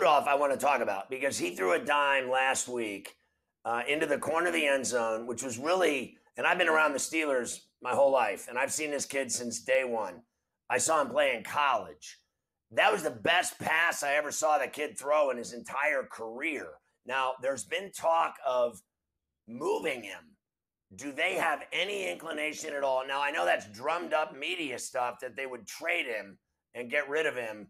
Rudolph I want to talk about because he threw a dime last week into the corner of the end zone, which was really, and I've been around the Steelers my whole life, and I've seen this kid since day one. I saw him play in college. That was the best pass I ever saw the kid throw in his entire career. Now, there's been talk of moving him. Do they have any inclination at all? Now, I know that's drummed up media stuff that they would trade him and get rid of him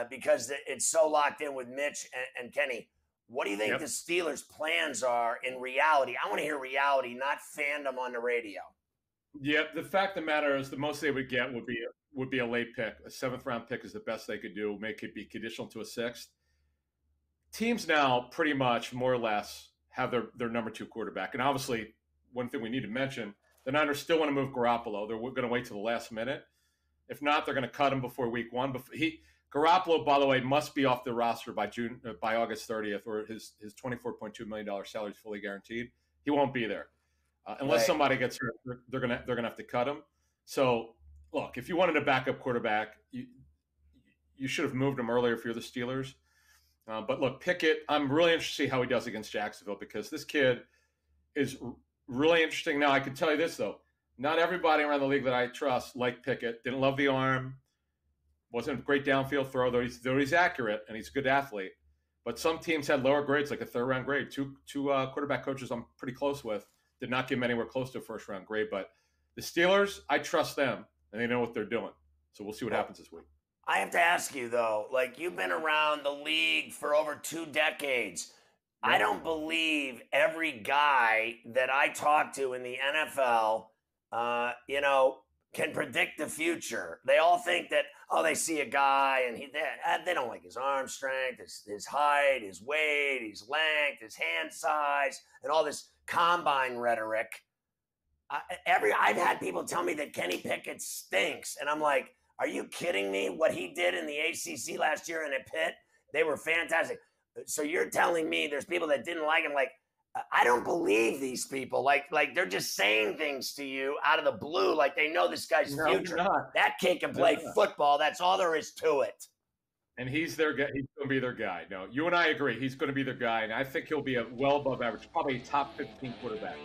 because it's so locked in with Mitch and Kenny. What do you think Yep. the Steelers' plans are in reality? I want to hear reality, not fandom on the radio. Yep. The fact of the matter is, the most they would get would be a late pick. A seventh round pick is the best they could do. Make it be conditional to a sixth. Teams now pretty much more or less have their number two quarterback, and obviously, one thing we need to mention: the Niners still want to move Garoppolo. They're going to wait till the last minute. If not, they're going to cut him before week one. Garoppolo, by the way, must be off the roster by August 30th, or his $24.2 million salary is fully guaranteed. He won't be there unless Right. somebody gets hurt. They're gonna have to cut him. So look, if you wanted a backup quarterback, you should have moved him earlier if you're the Steelers. But look, Pickett, I'm really interested to see how he does against Jacksonville because this kid is really interesting. Now, I can tell you this, though. Not everybody around the league that I trust liked Pickett. Didn't love the arm. Wasn't a great downfield throw, though he's accurate and he's a good athlete. But some teams had lower grades, like a third-round grade. Two quarterback coaches I'm pretty close with did not give him anywhere close to a first-round grade. But the Steelers, I trust them, and they know what they're doing. So we'll see what happens this week. I have to ask you, though, like you've been around the league for over 2 decades. I Yep. don't believe every guy that I talk to in the NFL, can predict the future. They all think that, they see a guy and they don't like his arm strength, his height, his weight, his length, his hand size, and all this combine rhetoric. I've had people tell me that Kenny Pickett stinks, and I'm like, are you kidding me? What he did in the ACC last year in a pit, they were fantastic. So you're telling me there's people that didn't like him? Like, I don't believe these people. Like they're just saying things to you out of the blue, like they know this guy's No, future. they're not. That kid can play They're not. football. That's all there is to it. And he's their guy. He's going to be their guy. No, you and I agree. He's going to be their guy, and I think he'll be a well above average, probably a top 15 quarterback.